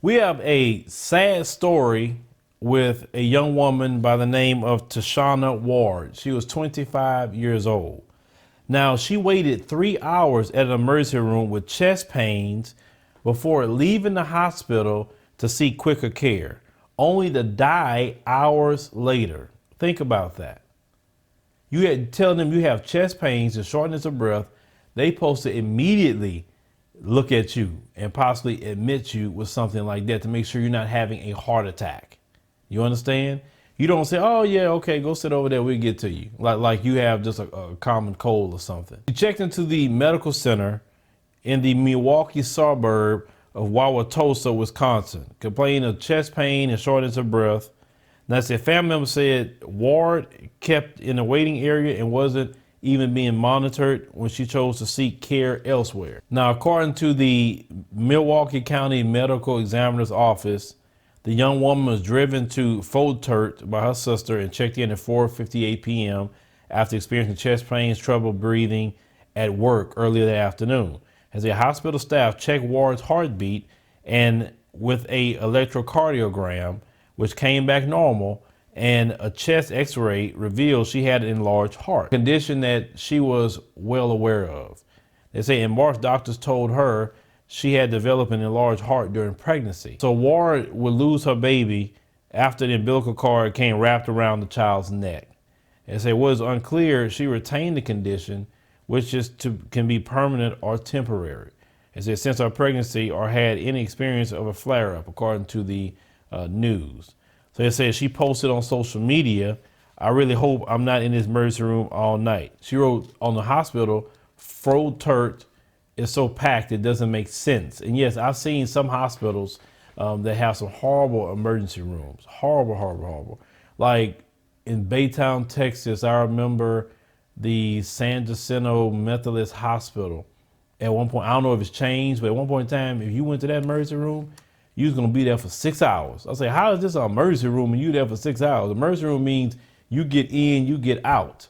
We have a sad story with a young woman by the name of Tashana Ward. She was 25 years old. Now, she waited 3 hours at an emergency room with chest pains before leaving the hospital to seek quicker care, only to die hours later. Think about that. You had tell them you have chest pains and shortness of breath. They supposed to immediately look at you and possibly admit you with something like that to make sure you're not having a heart attack. You understand? You don't say, oh yeah, okay, go sit over there, we'll get to you. Like you have just a common cold or something. We checked into the medical center in the Milwaukee suburb of Wauwatosa, Wisconsin, complaining of chest pain and shortness of breath. Now, a family member said Ward kept in the waiting area and wasn't even being monitored when she chose to seek care elsewhere. Now, according to the Milwaukee County Medical Examiner's Office, the young woman was driven to Fort Worth by her sister and checked in at 4:58 p.m. after experiencing chest pains, trouble breathing at work earlier that afternoon. As a hospital staff checked Ward's heartbeat and with a electrocardiogram, which came back normal, and a chest x-ray revealed she had an enlarged heart, a condition that she was well aware of. They say in March, doctors told her she had developed an enlarged heart during pregnancy. So Ward would lose her baby after the umbilical cord came wrapped around the child's neck. They say it was unclear she retained the condition, which can be permanent or temporary. They said since her pregnancy or had any experience of a flare-up, according to the news. So they said she posted on social media, I really hope I'm not in this emergency room all night. She wrote on the hospital, Fort Worth is so packed it doesn't make sense. And yes, I've seen some hospitals that have some horrible emergency rooms. Horrible. Like in Baytown, Texas, I remember the San Jacinto Methodist Hospital. At one point, I don't know if it's changed, but at one point in time, if you went to that emergency room, you was gonna be there for 6 hours. I say, how is this an emergency room and you there for 6 hours? Emergency room means you get in, you get out.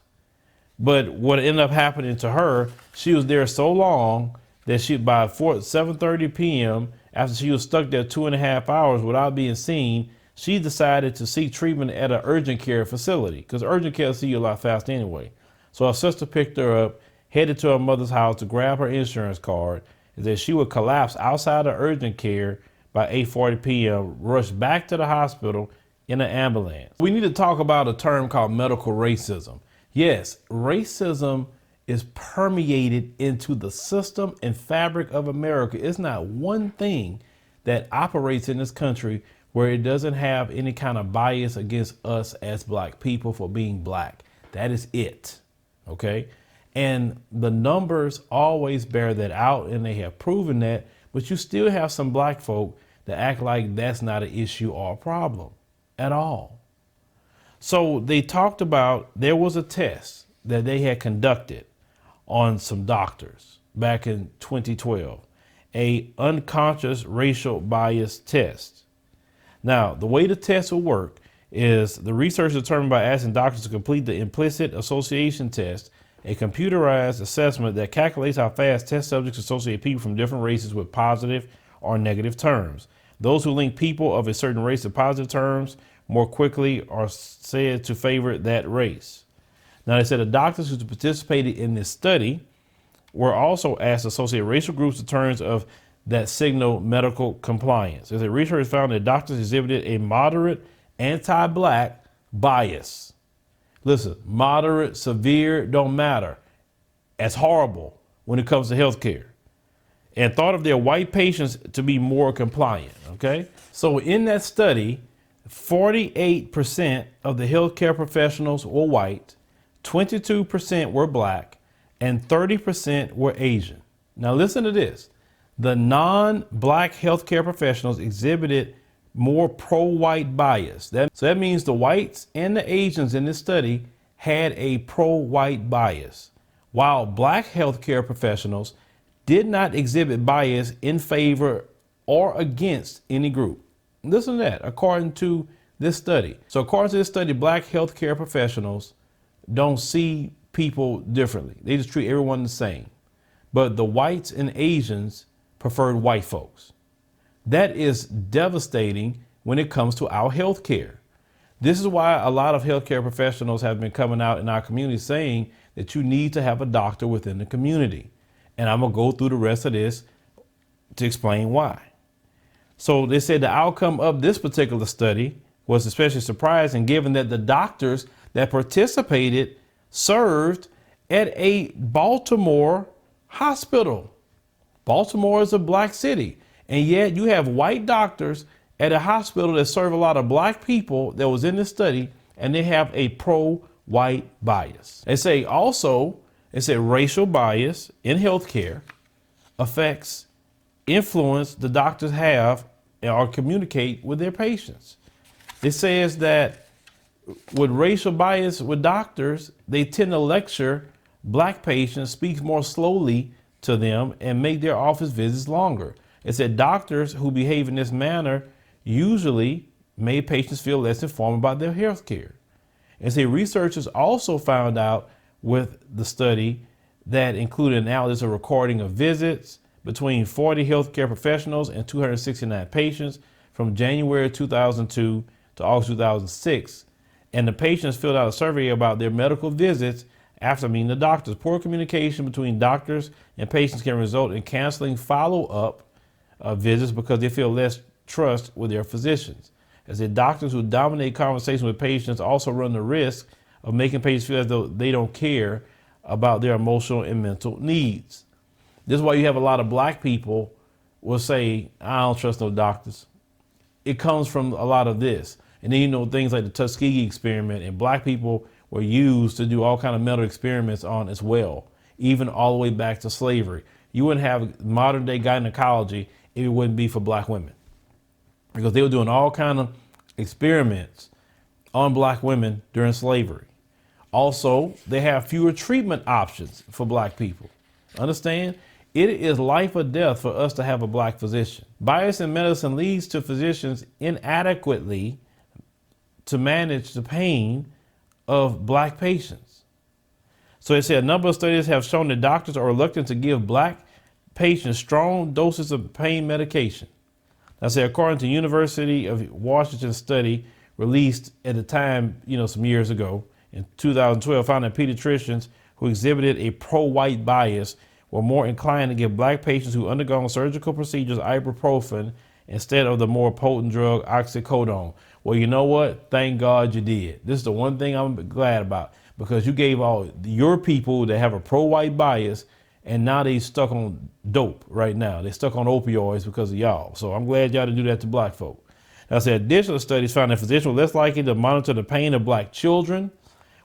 But what ended up happening to her, she was there so long that by 7:30 p.m., after she was stuck there 2.5 hours without being seen, she decided to seek treatment at an urgent care facility because urgent care will see you a lot faster anyway. So her sister picked her up, headed to her mother's house to grab her insurance card, and that she would collapse outside of urgent care by 8:40 p.m., rushed back to the hospital in an ambulance. We need to talk about a term called medical racism. Yes, racism is permeated into the system and fabric of America. It's not one thing that operates in this country where it doesn't have any kind of bias against us as black people for being black. That is it, okay? And the numbers always bear that out, and they have proven that, but you still have some black folk that act like that's not an issue or a problem at all. So they talked about there was a test that they had conducted on some doctors back in 2012, a unconscious racial bias test. Now, the way the test will work is the research determined by asking doctors to complete the implicit association test, a computerized assessment that calculates how fast test subjects associate people from different races with positive or negative terms. Those who link people of a certain race to positive terms more quickly are said to favor that race. Now, they said the doctors who participated in this study were also asked to associate racial groups in terms of that signal medical compliance. As a research found that doctors exhibited a moderate anti-black bias. Listen, moderate, severe, don't matter. That's horrible when it comes to healthcare. And thought of their white patients to be more compliant, okay? So in that study, 48% of the healthcare professionals were white, 22% were black, and 30% were Asian. Now listen to this. The non-black healthcare professionals exhibited more pro-white bias. So that means the whites and the Asians in this study had a pro-white bias, while black healthcare professionals did not exhibit bias in favor or against any group. Listen to that, according to this study. So according to this study, black healthcare professionals don't see people differently. They just treat everyone the same. But the whites and Asians preferred white folks. That is devastating when it comes to our health care. This is why a lot of healthcare professionals have been coming out in our community saying that you need to have a doctor within the community. And I'm going to go through the rest of this to explain why. So they said the outcome of this particular study was especially surprising given that the doctors that participated served at a Baltimore hospital. Baltimore is a black city, and yet you have white doctors at a hospital that serve a lot of black people that was in this study, and they have a pro-white bias. They say also, racial bias in healthcare affects influence the doctors have or communicate with their patients. It says that with racial bias with doctors, they tend to lecture black patients, speak more slowly to them, and make their office visits longer. It said doctors who behave in this manner usually made patients feel less informed about their health care. And say researchers also found out with the study that included analysis of recording of visits between 40 healthcare professionals and 269 patients from January 2002 to August 2006. And the patients filled out a survey about their medical visits after meeting the doctors. Poor communication between doctors and patients can result in canceling follow-up visits because they feel less trust with their physicians. As the doctors who dominate conversation with patients also run the risk of making patients feel as though they don't care about their emotional and mental needs. This is why you have a lot of black people will say, I don't trust no doctors. It comes from a lot of this. And then, things like the Tuskegee experiment, and black people were used to do all kind of mental experiments on as well, even all the way back to slavery. You wouldn't have modern day gynecology if it wouldn't be for black women, because they were doing all kind of experiments on black women during slavery. Also, they have fewer treatment options for black people. Understand? It is life or death for us to have a black physician. Bias in medicine leads to physicians inadequately to manage the pain of black patients. So it said a number of studies have shown that doctors are reluctant to give black patients strong doses of pain medication. I say, according to University of Washington study released at the time, some years ago in 2012, found that pediatricians who exhibited a pro-white bias were more inclined to give black patients who undergone surgical procedures ibuprofen instead of the more potent drug oxycodone. Well, you know what? Thank God you did. This is the one thing I'm glad about, because you gave all your people that have a pro-white bias, and now they stuck on dope right now. They stuck on opioids because of y'all. So I'm glad y'all didn't do that to black folk. Now, additional studies found that physicians were less likely to monitor the pain of black children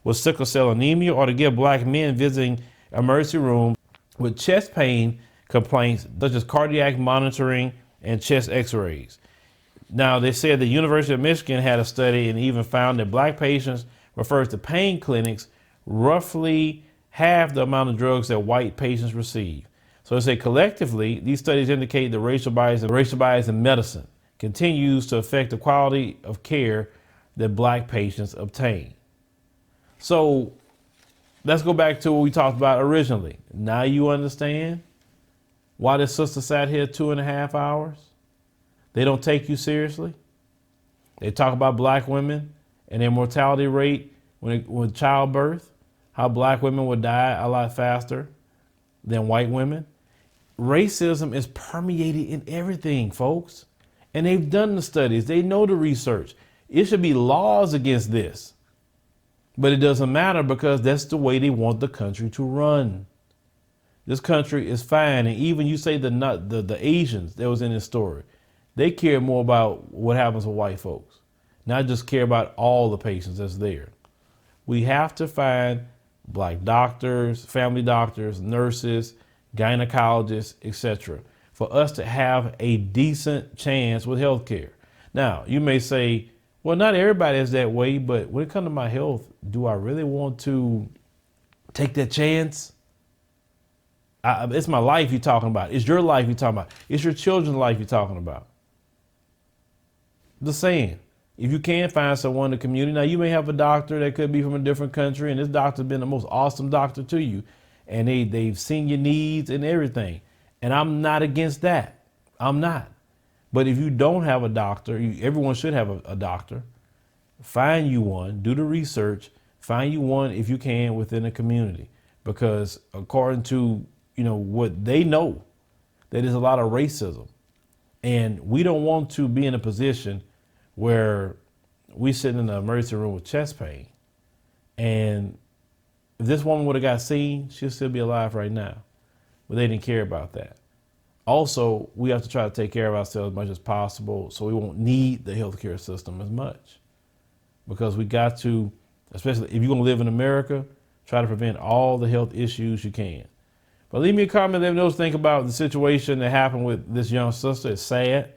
with sickle cell anemia, or to give black men visiting emergency room with chest pain complaints, such as cardiac monitoring and chest x-rays. Now, they said the University of Michigan had a study and even found that black patients referred to pain clinics roughly half the amount of drugs that white patients receive. So they say collectively, these studies indicate the racial bias in medicine continues to affect the quality of care that black patients obtain. So let's go back to what we talked about originally. Now you understand why this sister sat here 2.5 hours. They don't take you seriously. They talk about black women and their mortality rate with childbirth, how black women would die a lot faster than white women. Racism is permeated in everything, folks. And they've done the studies. They know the research. It should be laws against this. But it doesn't matter, because that's the way they want the country to run. This country is fine. And even you say the Asians that was in this story, they care more about what happens with white folks, not just care about all the patients that's there. We have to find black doctors, family doctors, nurses, gynecologists, etc., for us to have a decent chance with health care. Now, you may say, well, not everybody is that way, but when it comes to my health, do I really want to take that chance? It's my life you're talking about. It's your life you're talking about. It's your children's life you're talking about. The saying, if you can find someone in the community, now you may have a doctor that could be from a different country, and this doctor's been the most awesome doctor to you, and they've seen your needs and everything. And I'm not against that. I'm not. But if you don't have a doctor, everyone should have a doctor. Find you one, do the research, find you one if you can within the community. Because according to, what they know, that there's a lot of racism. And we don't want to be in a position where we sit in the emergency room with chest pain. And if this woman would have got seen, she'll still be alive right now. But they didn't care about that. Also, we have to try to take care of ourselves as much as possible so we won't need the healthcare system as much. Because we got to, especially if you're going to live in America, try to prevent all the health issues you can. But leave me a comment, let me know what you think about the situation that happened with this young sister. It's sad.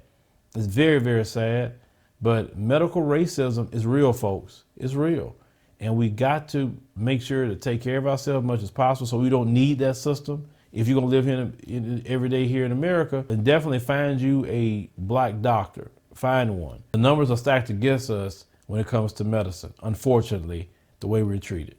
It's very, very sad. But medical racism is real, folks. It's real. And we got to make sure to take care of ourselves as much as possible so we don't need that system. If you're going to live here every day here in America, then definitely find you a black doctor. Find one. The numbers are stacked against us when it comes to medicine, unfortunately, the way we're treated.